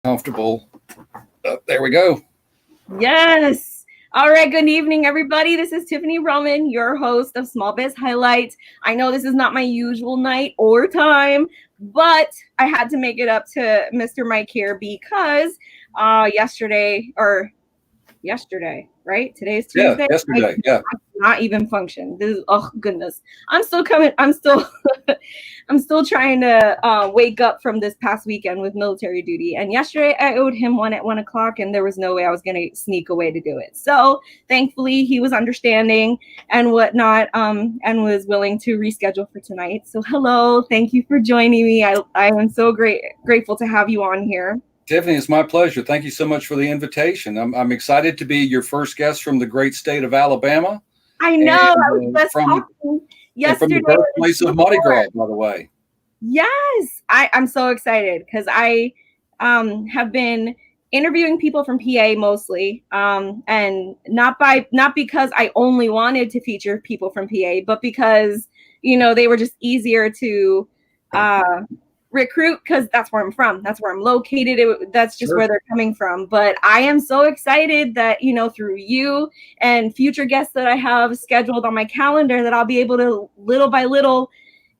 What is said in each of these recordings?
Comfortable. There we go. Yes. All right. Good evening, everybody. This is Tiffany Roman, your host of Small Biz Highlights. I know this is not my usual night or time, but I had to make it up to Mr. Mike here because yesterday, right? Today's Yeah, Tuesday. yesterday. Yeah. I cannot even function. This is, oh goodness. I'm still coming. I'm still I'm still trying to wake up from this past weekend with military duty. And yesterday I owed him one at 1 o'clock, and there was no way I was going to sneak away to do it. So thankfully he was understanding and whatnot, and was willing to reschedule for tonight. So hello, thank you for joining me. I am so grateful to have you on here. Tiffany, it's my pleasure. Thank you so much for the invitation. I'm excited to be your first guest from the great state of Alabama. I know. I was just talking And from yesterday. the birthplace of Mardi Gras, by the way. Yes, I'm so excited because I have been interviewing people from PA mostly, and not because I only wanted to feature people from PA, but because they were just easier to recruit because that's where I'm from. That's where I'm located. That's just where they're coming from. But I am so excited that, through you and future guests that I have scheduled on my calendar, that I'll be able to little by little,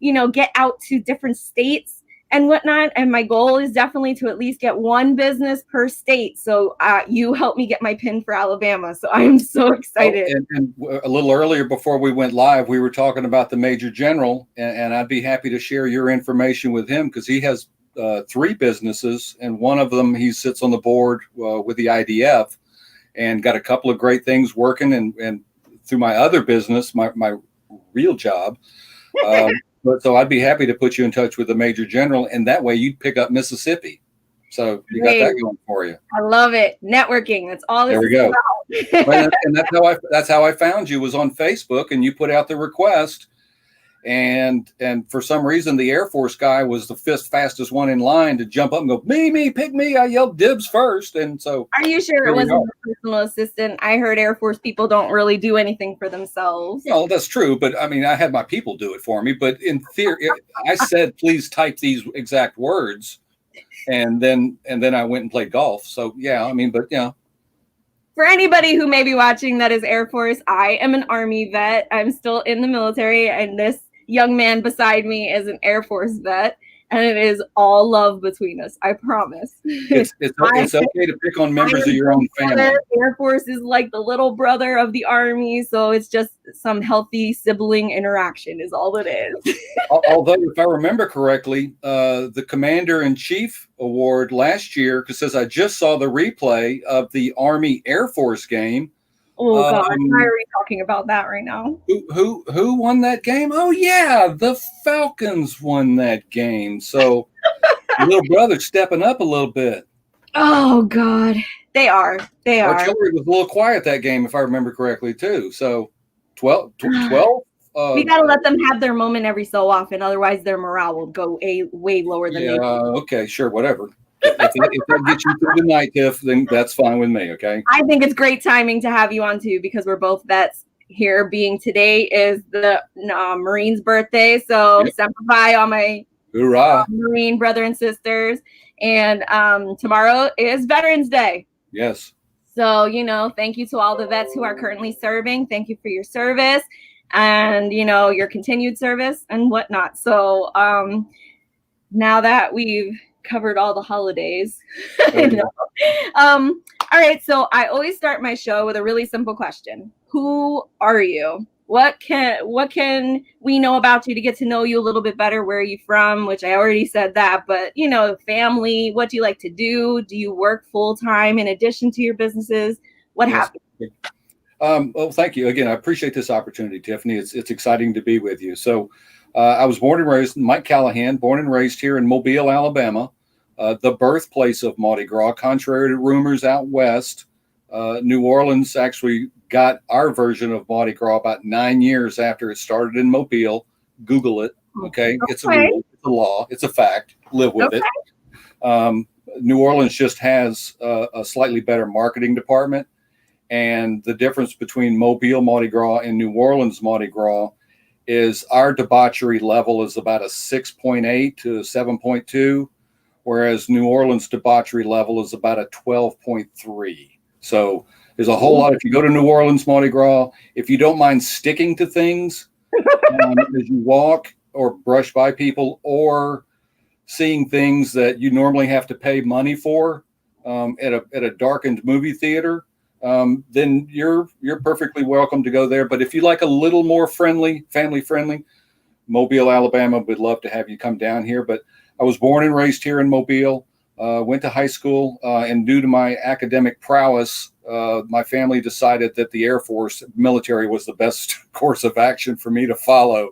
get out to different states and whatnot. And my goal is definitely to at least get one business per state. So you helped me get my pin for Alabama. So I'm so excited. And a little earlier before we went live, we were talking about the Major General, and I'd be happy to share your information with him because he has 3 businesses, and one of them he sits on the board with the IDF and got a couple of great things working. And through my other business, my real job. So I'd be happy to put you in touch with the Major General, and that way you'd pick up Mississippi. So you got that going for you. I love it. Networking. That's all this is about. Well, and that's how I found you, was on Facebook, and you put out the request. And for some reason, the Air Force guy was the fastest one in line to jump up and go, me, pick me. I yelled dibs first. And so, are you sure it wasn't a personal assistant? I heard Air Force people don't really do anything for themselves. Well, that's true. But I mean, I had my people do it for me. But in theory, I said, please type these exact words. And then I went and played golf. So, yeah, I mean, but yeah. For anybody who may be watching that is Air Force, I am an Army vet. I'm still in the military, and this young man beside me is an Air Force vet, and it is all love between us. I promise. It's okay to pick on members of your own family. Air Force is like the little brother of the Army, so it's just some healthy sibling interaction is all it is. Although, if I remember correctly, the Commander-in-Chief Award last year, because I just saw the replay of the Army Air Force game. Oh God! Why are we talking about that right now? Who won that game? Oh yeah, the Falcons won that game. So little brother stepping up a little bit. Oh God, they are. Artillery was a little quiet that game, if I remember correctly too. So 12. We gotta let them have their moment every so often, otherwise their morale will go way lower than. Okay, sure, whatever. If that gets you through the night, Tiff, then that's fine with me, okay? I think it's great timing to have you on, too, because we're both vets here, being today is the Marine's birthday. So, Semper Fi, all my Marine brother and sisters. And tomorrow is Veterans Day. Yes. So, thank you to all the vets who are currently serving. Thank you for your service and, your continued service and whatnot. So, now that we've covered all the holidays. All right, so I always start my show with a really simple question. Who are you? What can we know about you to get to know you a little bit better? Where are you from? Which I already said that, but family, what do you like to do? Do you work full time in addition to your businesses? What happens? Well, thank you. Again, I appreciate this opportunity, Tiffany. It's exciting to be with you. So I was born and raised, Mike Callahan, born and raised here in Mobile, Alabama. The birthplace of Mardi Gras, contrary to rumors out west. New Orleans actually got our version of Mardi Gras about 9 years after it it in Mobile. Google it, okay? It's a rule, it's a law, it's a fact. Live with it. New Orleans just has a slightly better marketing department, and the difference between Mobile Mardi Gras and New Orleans Mardi Gras is our debauchery level is about a 6.8 to 7.2. whereas New Orleans debauchery level is about a 12.3. So there's a whole lot. If you go to New Orleans Mardi Gras, if you don't mind sticking to things as you walk or brush by people, or seeing things that you normally have to pay money for at a darkened movie theater, then you're perfectly welcome to go there. But if you like a little more friendly, family friendly, Mobile, Alabama, would love to have you come down here. But I was born and raised here in Mobile, went to high school, and due to my academic prowess, my family decided that the Air Force military was the best course of action for me to follow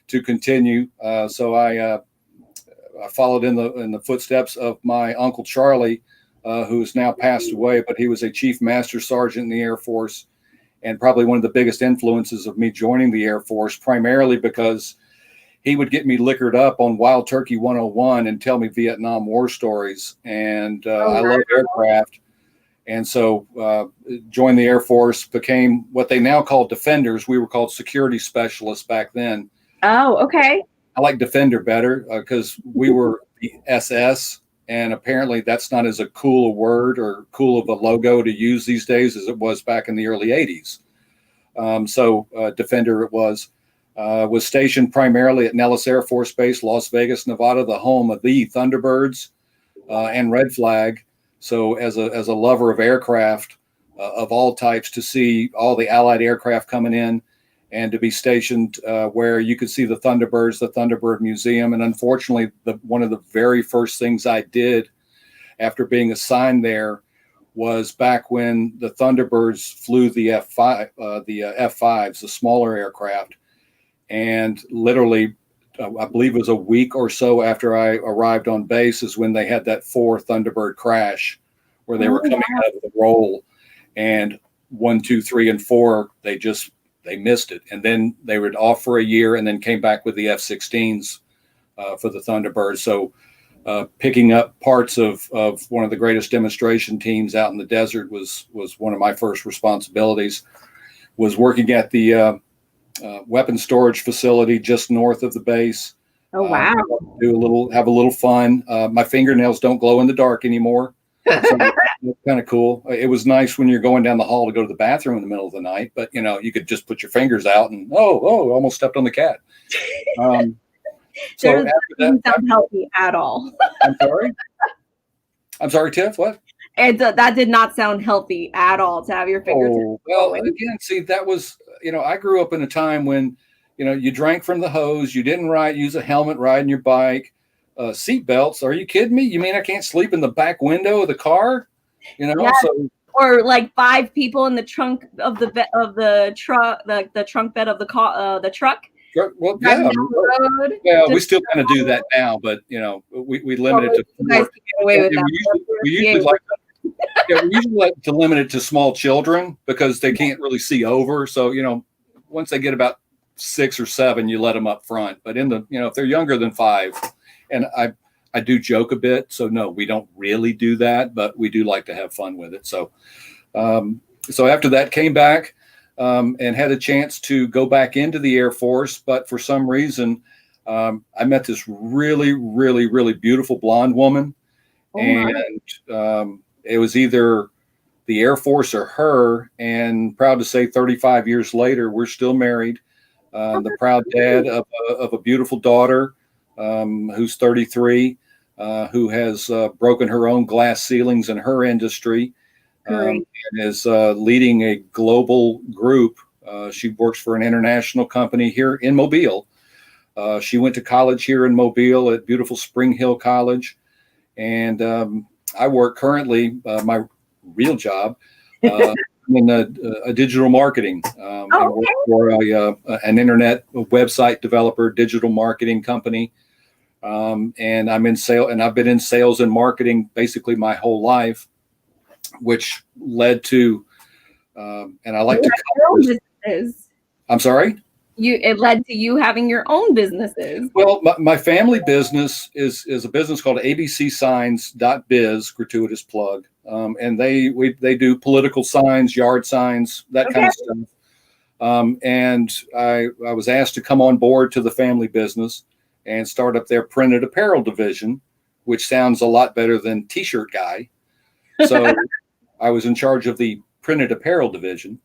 to continue. So I followed in the footsteps of my Uncle Charlie, who has now passed away, but he was a Chief Master Sergeant in the Air Force, and probably one of the biggest influences of me joining the Air Force, primarily because he would get me liquored up on Wild Turkey 101 and tell me Vietnam War stories. And I love aircraft. And so joined the Air Force, became what they now call defenders. We were called security specialists back then. Oh, okay. I like defender better because we were the SS. And apparently that's not as a cool a word or cool of a logo to use these days as it was back in the early 80s. So Defender it was stationed primarily at Nellis Air Force Base, Las Vegas, Nevada, the home of the Thunderbirds and Red Flag. So as a lover of aircraft of all types, to see all the Allied aircraft coming in and to be stationed where you could see the Thunderbirds, the Thunderbird Museum. And unfortunately, one of the very first things I did after being assigned there was back when the Thunderbirds flew the F5s, the smaller aircraft. And literally, I believe it was a week or so after I arrived on base is when they had that 4 Thunderbird crash where they were coming out of the roll, and 1, 2, 3, and 4, they missed it. And then they were off for a year and then came back with the F-16s for the Thunderbirds. So picking up parts of one of the greatest demonstration teams out in the desert was one of my first responsibilities. Was working at the weapons storage facility just north of the base. Oh, wow. Have a little fun. My fingernails don't glow in the dark anymore. So kind of cool. It was nice when you're going down the hall to go to the bathroom in the middle of the night, but you could just put your fingers out and almost stepped on the cat. So after that, doesn't sound healthy at all. I'm sorry, Tiff. What? That did not sound healthy at all to have your fingers. Well, again, see, that was, I grew up in a time when, you drank from the hose, you didn't use a helmet riding your bike, seat belts. Are you kidding me? You mean I can't sleep in the back window of the car? Yes. So, or like 5 people in the trunk of the truck, the trunk bed of the car, the truck. Well, yeah. Yeah, we still kind of do that now, but we limit it to. You guys can get away with that. We usually like to limit it to small children because they can't really see over. So once they get about 6 or 7, you let them up front. But if they're younger than 5, and I do joke a bit. So no, we don't really do that, but we do like to have fun with it. So so after that, came back. And had a chance to go back into the Air Force, but for some reason, I met this really, really, really beautiful blonde woman, and it was either the Air Force or her. And proud to say, 35 years later, we're still married. The proud dad of a beautiful daughter who's 33, who has broken her own glass ceilings in her industry. And is leading a global group. She works for an international company here in Mobile. She went to college here in Mobile at beautiful Spring Hill College. And I work currently, my real job, in a digital marketing. I work for an internet website developer, digital marketing company. And I'm in sales, and I've been in sales and marketing basically my whole life, which led to, and I like to call businesses. I'm sorry? It led to you having your own businesses. Well, my family business is a business called abcsigns.biz, gratuitous plug. And they do political signs, yard signs, that kind of stuff. And I was asked to come on board to the family business and start up their printed apparel division. which sounds a lot better than T-shirt guy. So I was in charge of the printed apparel division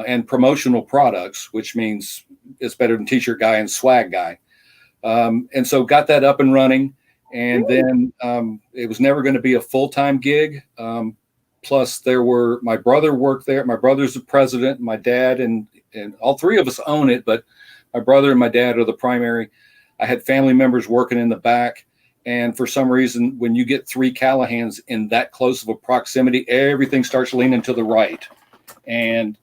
and promotional products, which means it's better than T-shirt guy and swag guy. And so got that up and running. And then it was never going to be a full-time gig. Plus, my brother worked there. My brother's the president. My dad and all three of us own it, but my brother and my dad are the primary. I had family members working in the back. And for some reason, when you get three Callahans in that close of a proximity, everything starts leaning to the right. And,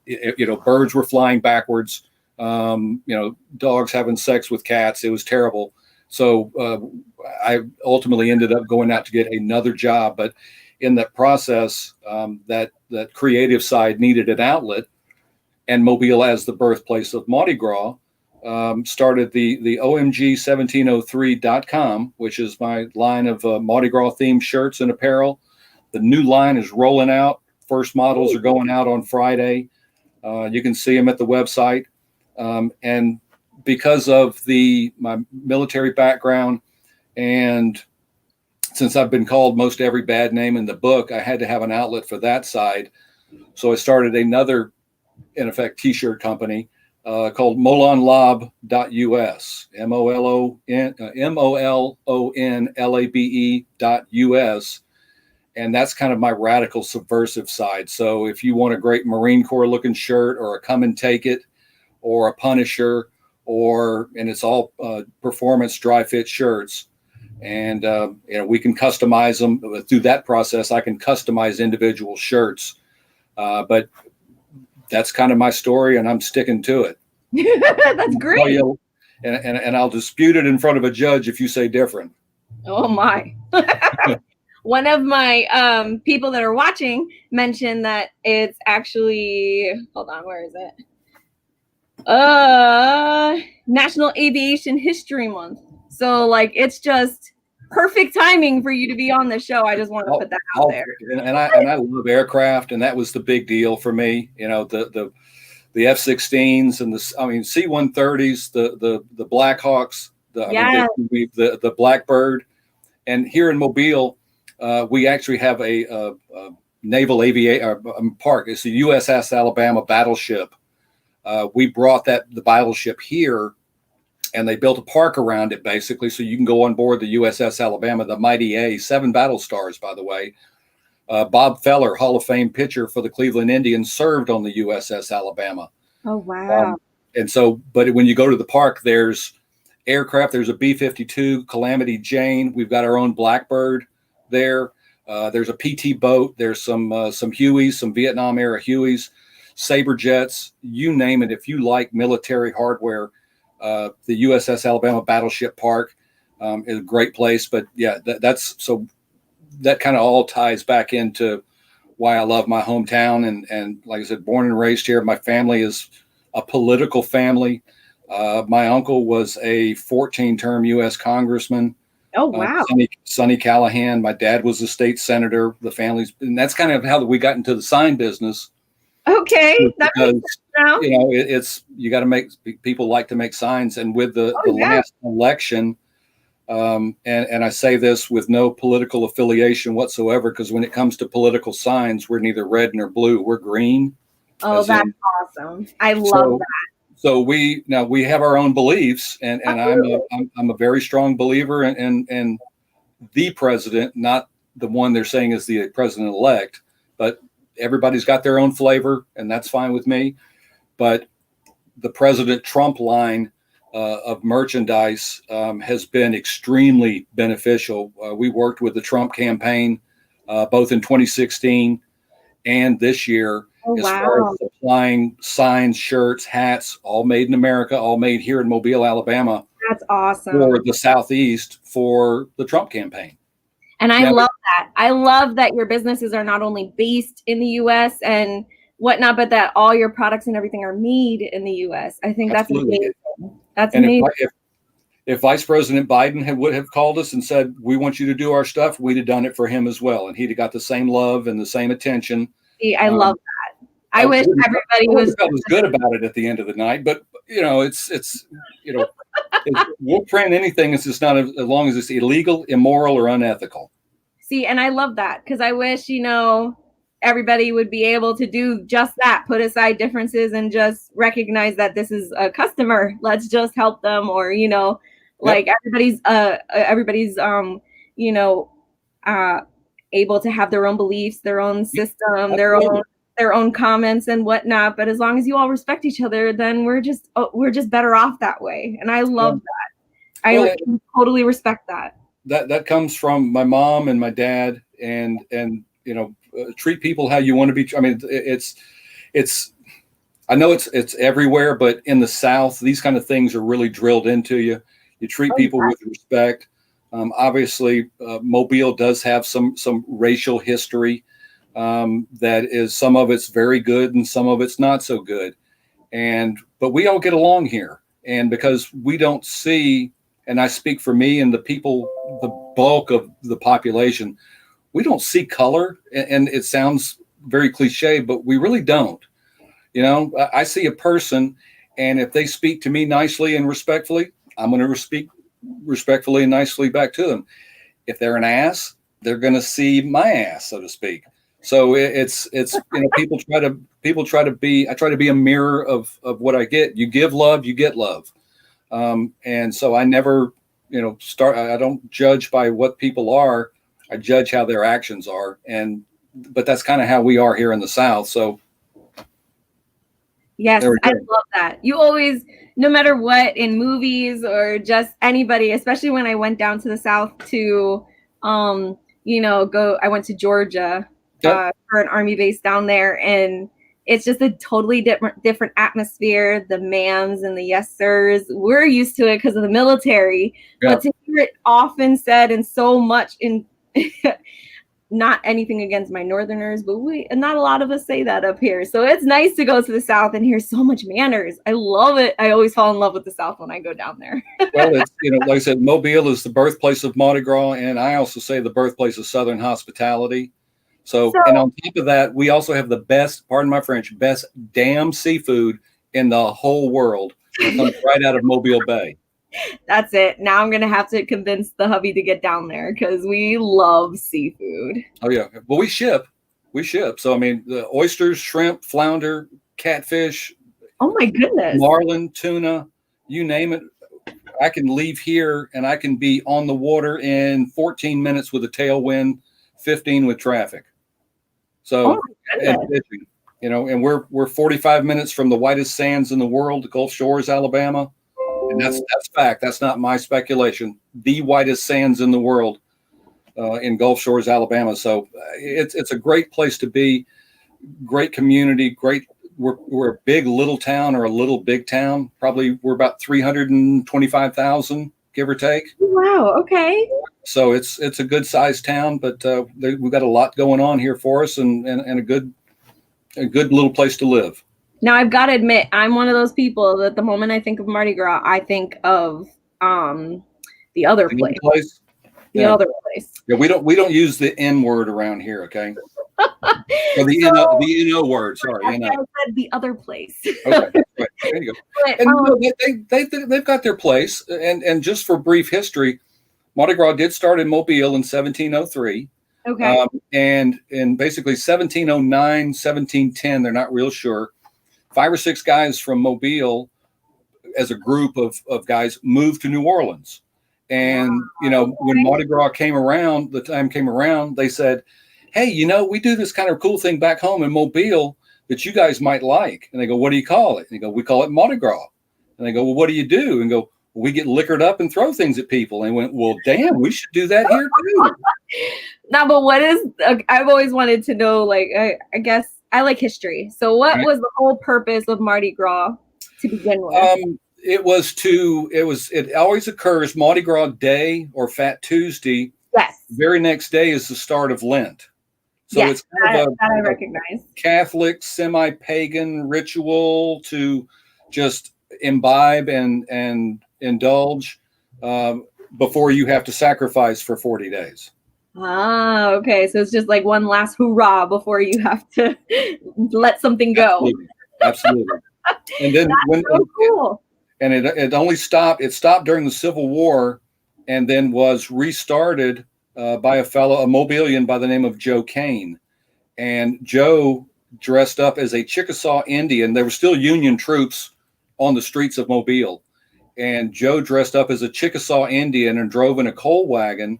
birds were flying backwards, dogs having sex with cats. It was terrible. So I ultimately ended up going out to get another job. But in that process, that creative side needed an outlet. And Mobile, as the birthplace of Mardi Gras, started the OMG1703.com, which is my line of Mardi Gras themed shirts and apparel. The new line is rolling out. First models are going out on Friday. You can see them at the website. And because of my military background, and since I've been called most every bad name in the book, I had to have an outlet for that side. So I started another, in effect, T-shirt company called molonlab.us, MOLONLABE.us. And that's kind of my radical subversive side. So if you want a great Marine Corps looking shirt or a Come and Take It or a Punisher, and it's all performance dry fit shirts. And, we can customize them through that process. I can customize individual shirts, but that's kind of my story and I'm sticking to it. That's great. And I'll dispute it in front of a judge if you say different. Oh my. One of my people that are watching mentioned that it's actually, hold on, where is it? National Aviation History Month. So it's just perfect timing for you to be on the show. I just want to put that out there. And I love aircraft, and that was the big deal for me. The F-16s and the C-130s, the Blackhawks, the Blackbird, and here in Mobile, we actually have a naval aviation park. It's the USS Alabama battleship. We brought the battleship here, and they built a park around it, basically, so you can go on board the USS Alabama, the Mighty A, 7 battle stars, by the way. Bob Feller, Hall of Fame pitcher for the Cleveland Indians, served on the USS Alabama. Oh, wow. And so, but when you go to the park, there's aircraft. There's a B-52 Calamity Jane. We've got our own Blackbird there. There's a PT boat. There's some Hueys, some Vietnam era Hueys, Sabre jets, you name it. If you like military hardware, the USS Alabama Battleship Park is a great place. But yeah, that kind of all ties back into why I love my hometown. And like I said, born and raised here. My family is a political family. My uncle was a 14-term U.S. congressman. Oh, wow. Sonny Callahan. My dad was a state senator. The family's, and that's kind of how we got into the sign business. Okay. That Because, makes sense now. it's, you got to people like to make signs. And with the last election, and I say this with no political affiliation whatsoever, because when it comes to political signs, we're neither red nor blue. We're green. Oh, that's awesome. I love that. So we have our own beliefs, and I'm a very strong believer in the president, not the one they're saying is the president-elect, but everybody's got their own flavor, and that's fine with me. But the President Trump line of merchandise has been extremely beneficial. We worked with the Trump campaign both in 2016 and this year. Far as supplying signs, shirts, hats, all made in America, all made here in Mobile, Alabama. That's awesome. For the Southeast for the Trump campaign. And I love that. I love that your businesses are not only based in the U.S. and whatnot, but that all your products and everything are made in the U.S. I think that's amazing. That's amazing. If Vice President Biden would have called us and said, we want you to do our stuff, we'd have done it for him as well. And he'd have got the same love and the same attention. I love that. I wish everybody was good about it at the end of the night, but it's we'll print anything. It's just not as long as it's illegal, immoral, or unethical. See, and I love that because I wish, everybody would be able to do just that, put aside differences and just recognize that this is a customer. Let's just help them, or, like everybody's able to have their own beliefs, their own system, their own comments and whatnot. But as long as you all respect each other, then we're just better off that way. And I love that. I totally respect that. That comes from my mom and my dad, and treat people how you want to be. I mean, it's I know it's everywhere, but in the South, these kind of things are really drilled into you. You treat people with respect. Obviously, Mobile does have some racial history. That is, some of it's very good and some of it's not so good. But we all get along here, and because we don't see, and I speak for me and the people, the bulk of the population, we don't see color, and it sounds very cliche, but we really don't. I see a person, and if they speak to me nicely and respectfully, I'm going to speak respectfully and nicely back to them. If they're an ass, they're going to see my ass, so to speak. So it's people try to be. I try to be a mirror of what I get. You give love, you get love. And so I never, I don't judge by what people are. I judge how their actions are. But that's kind of how we are here in the South. So. Yes, I love that. You always, no matter what, in movies or just anybody, especially when I went down to the South to, I went to Georgia for an Army base down there, and it's just a totally different atmosphere. The ma'ams and the yes sirs, we're used to it because of the military, but to hear it often said and so much in, not anything against my Northerners, but not a lot of us say that up here. So it's nice to go to the South and hear so much manners. I love it. I always fall in love with the South when I go down there. Well, it's, like I said, Mobile is the birthplace of Mardi Gras, and I also say the birthplace of Southern hospitality. So and on top of that, we also have the best, pardon my French, best damn seafood in the whole world. It comes right out of Mobile Bay. That's it. Now I'm going to have to convince the hubby to get down there because we love seafood. Oh, yeah. Well, we ship. So, I mean, the oysters, shrimp, flounder, catfish. Oh, my goodness. Marlin, tuna, you name it. I can leave here and I can be on the water in 14 minutes with a tailwind, 15 with traffic. So, and fishing, and we're 45 minutes from the whitest sands in the world, the Gulf Shores, Alabama. And that's fact. That's not my speculation. The whitest sands in the world in Gulf Shores, Alabama. So it's a great place to be. Great community. Great. We're a big little town or a little big town. Probably we're about 325,000, give or take. Wow. Okay. So it's a good sized town, but we've got a lot going on here for us, and a good little place to live. Now, I've got to admit, I'm one of those people that the moment I think of Mardi Gras, I think of the other place. The other place. Yeah, we don't use the N word around here, okay? Or the NO word. Sorry, I said the other place. Okay, right. There you go. And they've got their place. And just for brief history, Mardi Gras did start in Mobile in 1703. Okay. And in basically 1709, 1710, they're not real sure. 5 or 6 guys from Mobile, as a group of guys, moved to New Orleans. And, when Mardi Gras came around, they said, hey, we do this kind of cool thing back home in Mobile that you guys might like. And they go, what do you call it? And they go, we call it Mardi Gras. And they go, well, what do you do? And go, we get liquored up and throw things at people. And they went, well, damn, we should do that here too. Now, but what is, I've always wanted to know, like, I guess I like history. So what was the whole purpose of Mardi Gras to begin with? It always occurs Mardi Gras Day or Fat Tuesday. Yes. The very next day is the start of Lent. So it's kind of that I recognize. Catholic, semi-pagan ritual to just imbibe and indulge before you have to sacrifice for 40 days. Ah, okay. So it's just like one last hoorah before you have to let something go. Absolutely. Absolutely. And then That's so cool. and it only stopped. It stopped during the Civil War, and then was restarted by a Mobilian by the name of Joe Kane. And Joe dressed up as a Chickasaw Indian. There were still Union troops on the streets of Mobile, and Joe dressed up as a Chickasaw Indian and drove in a coal wagon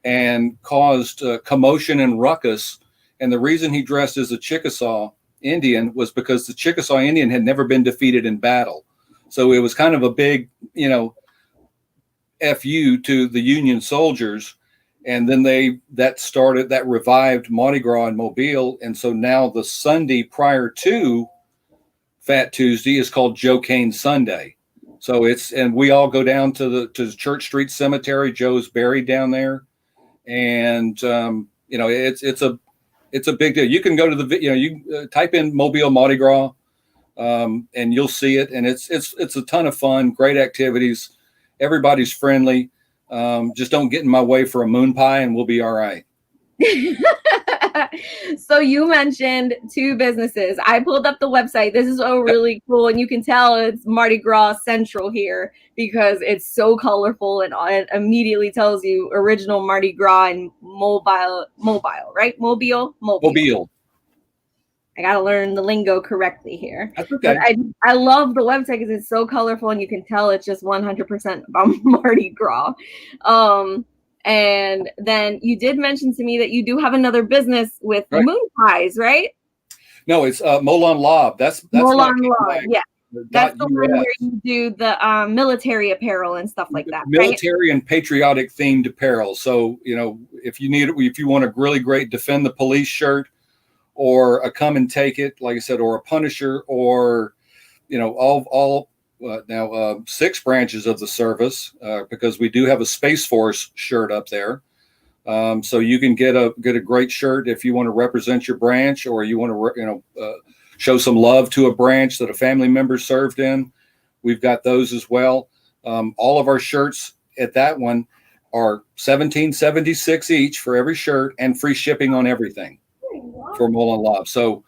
and caused commotion and ruckus. And the reason he dressed as a Chickasaw Indian was because the Chickasaw Indian had never been defeated in battle. So it was kind of a big, FU to the Union soldiers. And then that revived Mardi Gras in Mobile. And so now the Sunday prior to Fat Tuesday is called Joe Kane Sunday. So and we all go down to the Church Street Cemetery. Joe's buried down there. And it's a big deal. You can go to you type in Mobile Mardi Gras, and you'll see it. And it's a ton of fun, great activities. Everybody's friendly. Just don't get in my way for a MoonPie, and we'll be all right. So you mentioned 2 businesses. I pulled up the website. This is really cool, and you can tell it's Mardi Gras Central here because it's so colorful, and it immediately tells you original Mardi Gras and mobile, right? Mobile. I gotta learn the lingo correctly here. That's okay. But I love the website because it's so colorful, and you can tell it's just 100% about Mardi Gras. And then you did mention to me that you do have another business with the MoonPies, right? No, it's Molon Lob. That's Molon Lob. Yeah, that's the one where you do the military apparel and stuff like that. Military and patriotic themed apparel. So if you want a really great Defend the Police shirt, or a Come and Take It, like I said, or a Punisher, or all now 6 branches of the service, because we do have a Space Force shirt up there. So you can get a great shirt if you want to represent your branch, or you want to show some love to a branch that a family member served in. We've got those as well. All of our shirts at that one are $17.76 each for every shirt, and free shipping on everything for Molon Lob. So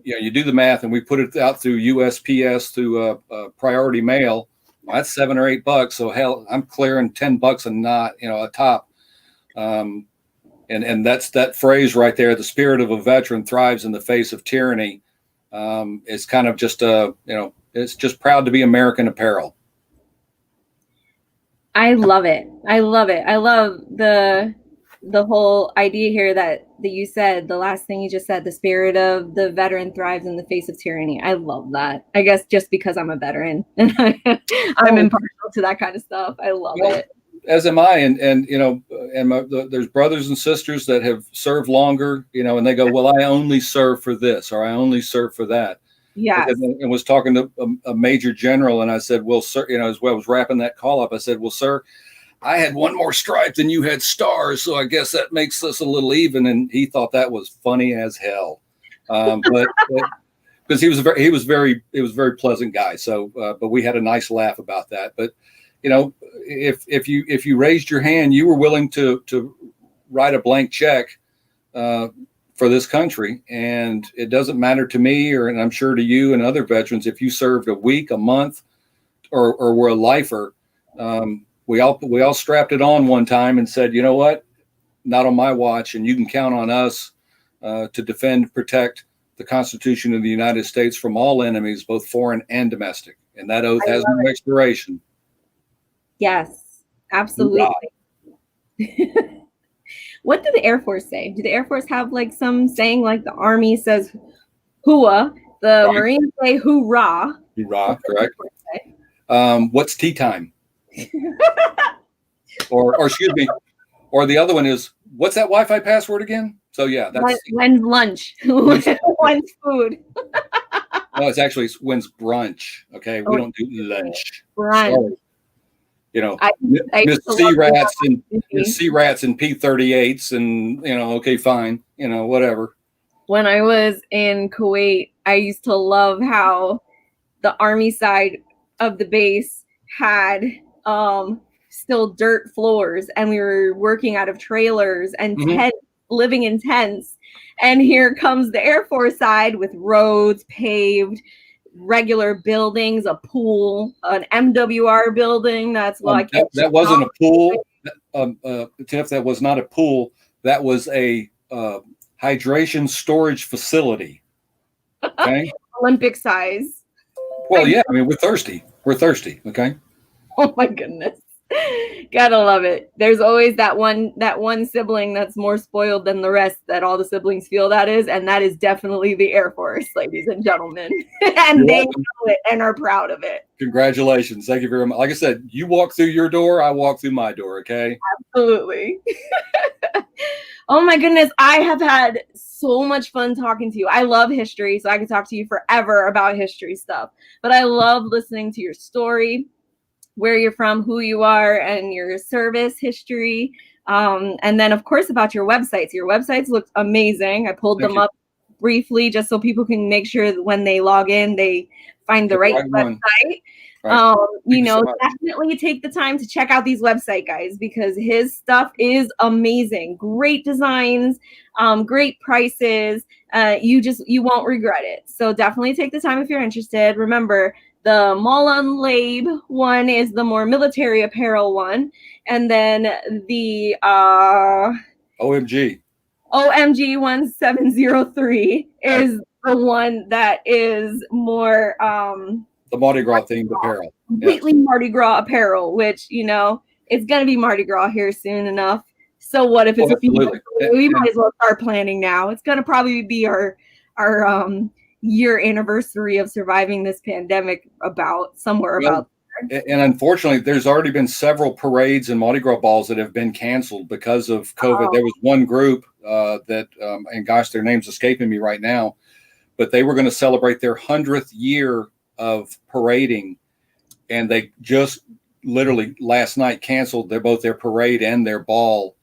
you do the math, and we put it out through USPS through priority mail. Well, that's $7 or $8. So hell, I'm clearing $10 and not a top. And that's that phrase right there. The spirit of a veteran thrives in the face of tyranny. It's kind of just it's just proud to be American apparel. I love it. I love the whole idea here that you said, the last thing you just said, the spirit of the veteran thrives in the face of tyranny. I love that. I guess just because I'm a veteran and I'm impartial to that kind of stuff. I love it. As am I. And there's brothers and sisters that have served longer, and they go, well, I only serve for this, or I only serve for that. Yeah. And was talking to a major general, and I said, well, sir, as I was wrapping that call up, I said, well, sir, I had one more stripe than you had stars, so I guess that makes us a little even. And he thought that was funny as hell, but because he was a very pleasant guy. So, but we had a nice laugh about that. But if you raised your hand, you were willing to write a blank check for this country, and it doesn't matter to me, and I'm sure to you and other veterans, if you served a week, a month, or were a lifer. We all strapped it on one time and said, you know what, not on my watch, and you can count on us to defend, protect the Constitution of the United States from all enemies, both foreign and domestic. And that oath has no expiration. Yes, absolutely. What do the Air Force say? Do the Air Force have like some saying, like the Army says hooah, the Marines say hoorah? Hoorah, correct. What's tea time? or excuse me, or the other one is, what's that Wi-Fi password again? So yeah, that's when's lunch? When's food? No, when's brunch. Okay, we don't do lunch. Brunch. Miss C-Rats and P-38s and okay, fine, whatever. When I was in Kuwait, I used to love how the Army side of the base had still dirt floors, and we were working out of trailers and tents, living in tents. And here comes the Air Force side with roads paved, regular buildings, a pool, an MWR building that's like that wasn't a pool, Tiff. That was not a pool. That was a hydration storage facility. Okay, Olympic size. Well, yeah. I mean, we're thirsty. We're thirsty. Okay. Oh my goodness. Gotta love it. There's always that one sibling that's more spoiled than the rest that all the siblings feel that is, and that is definitely the Air Force, ladies and gentlemen. And You're they welcome. know it and are proud of it. Congratulations. Thank you very much. Like I said, you walk through your door, I walk through my door. Okay. Absolutely. Oh my goodness. I have had so much fun talking to you. I love history, so I could talk to you forever about history stuff, but I love listening to your story, where you're from, who you are, and your service history. And then, of course, about your websites. Your websites look amazing. I pulled them up briefly just so people can make sure that when they log in, they find the right website. Right. You know, definitely take the time to check out these website guys, because his stuff is amazing. Great designs, great prices. You won't regret it. So definitely take the time if you're interested. Remember, the Mobilians Lab one is the more military apparel one, and then the OMG 1703 is the one that is more the Mardi Gras themed apparel. Completely Mardi Gras apparel, which, you know, it's gonna be Mardi Gras here soon enough. So what if it's a few months? We might as well start planning now. It's gonna probably be our year anniversary of surviving this pandemic, about somewhere about there. And unfortunately, there's already been several parades and Mardi Gras balls that have been canceled because of COVID. There was one group that, and gosh, their name's escaping me right now, but they were going to celebrate their 100th year of parading, and they just literally last night canceled both their parade and their ball,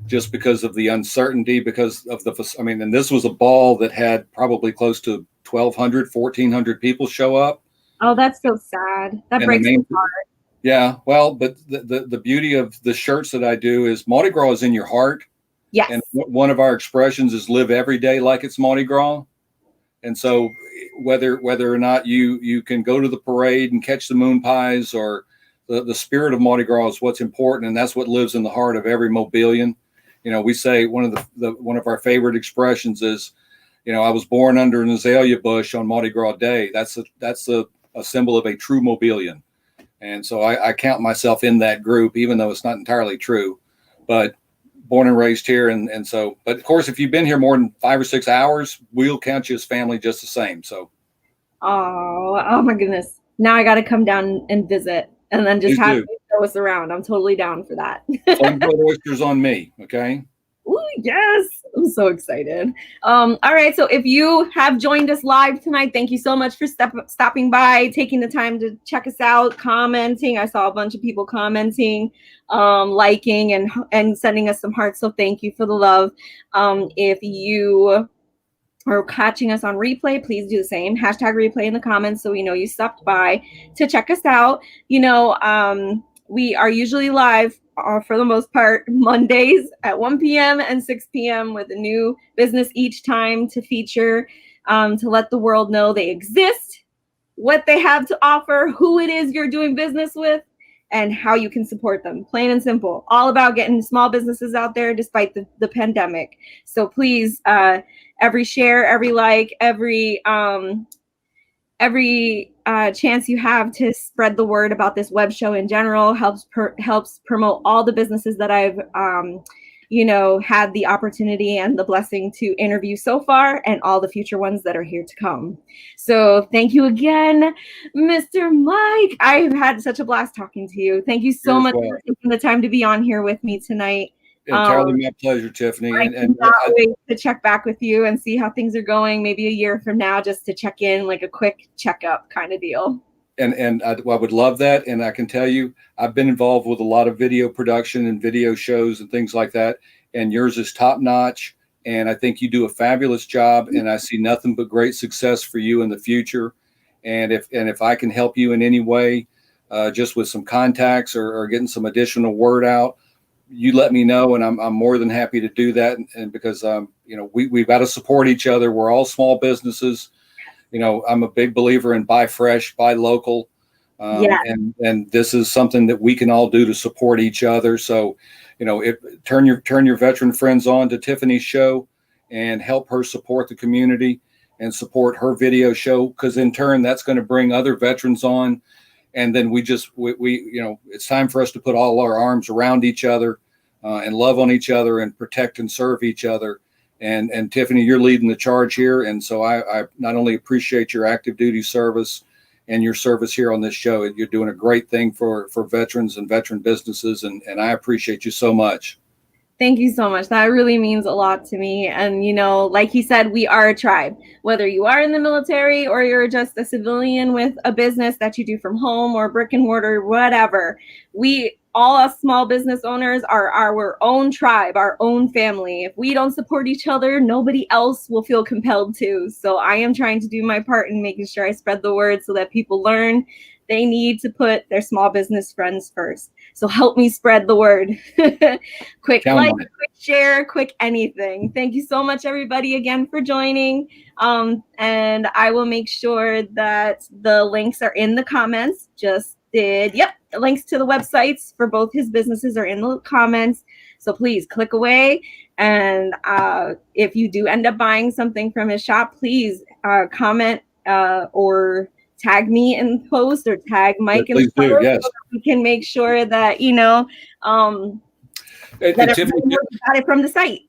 just because of the uncertainty, because of and this was a ball that had probably close to 1,200, 1,400 people show up. Oh, that's so sad. That breaks my heart. Yeah, well, but the beauty of the shirts that I do is Mardi Gras is in your heart. Yes. And one of our expressions is live every day like it's Mardi Gras. And so whether or not you can go to the parade and catch the MoonPies, or the spirit of Mardi Gras is what's important, and that's what lives in the heart of every Mobilian. You know, we say one of our favorite expressions is, you know, I was born under an azalea bush on Mardi Gras Day. That's a symbol of a true Mobilian. And so I count myself in that group, even though it's not entirely true, but born and raised here. And so, but of course, if you've been here more than 5 or 6 hours, we'll count you as family just the same. So. Oh my goodness. Now I got to come down and visit, and then just have you show us around. I'm totally down for that. Flame-grilled oysters on me. Okay. Ooh, yes. I'm so excited. All right. So if you have joined us live tonight, thank you so much for stopping by, taking the time to check us out, commenting. I saw a bunch of people commenting, liking, and sending us some hearts. So thank you for the love. If you are catching us on replay, please do the same. Hashtag replay in the comments so we know you stopped by to check us out. You know, we are usually live for the most part Mondays at 1 p.m. and 6 p.m. with a new business each time to feature, to let the world know they exist, what they have to offer, who it is you're doing business with, and how you can support them. Plain and simple. All about getting small businesses out there despite the pandemic. So please, every share, every like, every chance you have to spread the word about this web show in general helps promote all the businesses that I've had the opportunity and the blessing to interview so far, and all the future ones that are here to come. So thank you again, Mr. Mike. I've had such a blast talking to you. Thank you so much for taking the time to be on here with me tonight. Entirely my pleasure, Tiffany. I cannot wait to check back with you and see how things are going, maybe a year from now, just to check in, like a quick checkup kind of deal. And I would love that. And I can tell you, I've been involved with a lot of video production and video shows and things like that. And yours is top notch. And I think you do a fabulous job. And I see nothing but great success for you in the future. And if I can help you in any way, just with some contacts or getting some additional word out, you let me know, and I'm more than happy to do that. And because we've got to support each other. We're all small businesses. I'm a big believer in buy fresh, buy local. Yeah. And this is something that we can all do to support each other. So, turn your veteran friends on to Tiffany's show and help her support the community and support her video show, because in turn that's going to bring other veterans on. And then we it's time for us to put all our arms around each other and love on each other and protect and serve each other. And Tiffany, you're leading the charge here. And so I not only appreciate your active duty service and your service here on this show, you're doing a great thing for veterans and veteran businesses. And I appreciate you so much. Thank you so much. That really means a lot to me. And, like he said, we are a tribe. Whether you are in the military or you're just a civilian with a business that you do from home or brick and mortar, whatever, we all us small business owners are our own tribe, our own family. If we don't support each other, nobody else will feel compelled to. So I am trying to do my part in making sure I spread the word so that people learn they need to put their small business friends first. So help me spread the word. Quick like, quick share, quick anything. Thank you so much, everybody, again for joining. And I will make sure that the links are in the comments. The links to the websites for both his businesses are in the comments. So please click away. And if you do end up buying something from his shop, please comment or tag me in the post or tag Mike in the post. Yes. So we can make sure that, that everybody knows about it from the site.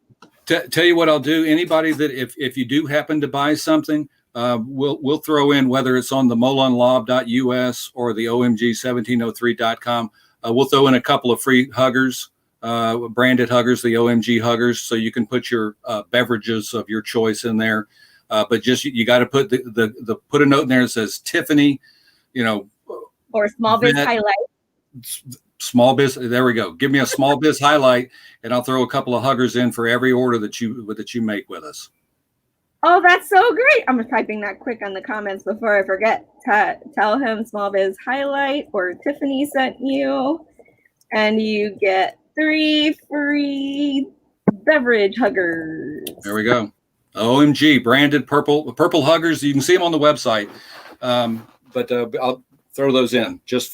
Tell you what I'll do. Anybody that if you do happen to buy something, we'll throw in, whether it's on the molanlob.us or the omg1703.com, we'll throw in a couple of free huggers, branded huggers, the OMG huggers, so you can put your beverages of your choice in there. But just you got to put put a note in there that says Tiffany, or small biz highlight. Small biz. There we go. Give me a small biz highlight, and I'll throw a couple of huggers in for every order that you make with us. Oh, that's so great! I'm typing that quick on the comments before I forget. Tell him small biz highlight or Tiffany sent you, and you get 3 free beverage huggers. There we go. OMG branded purple huggers. You can see them on the website, but I'll throw those in just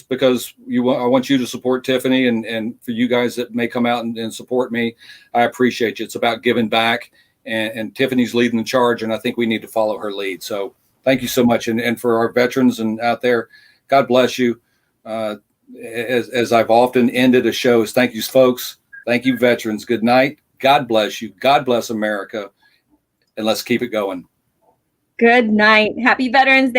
because I want you to support Tiffany, and for you guys that may come out and support me, I appreciate you. It's about giving back, and Tiffany's leading the charge, and I think we need to follow her lead. So thank you so much, and for our veterans and out there, God bless you. As I've often ended a show, is thank you, folks. Thank you, veterans. Good night. God bless you. God bless America. And let's keep it going. Good night. Happy Veterans Day.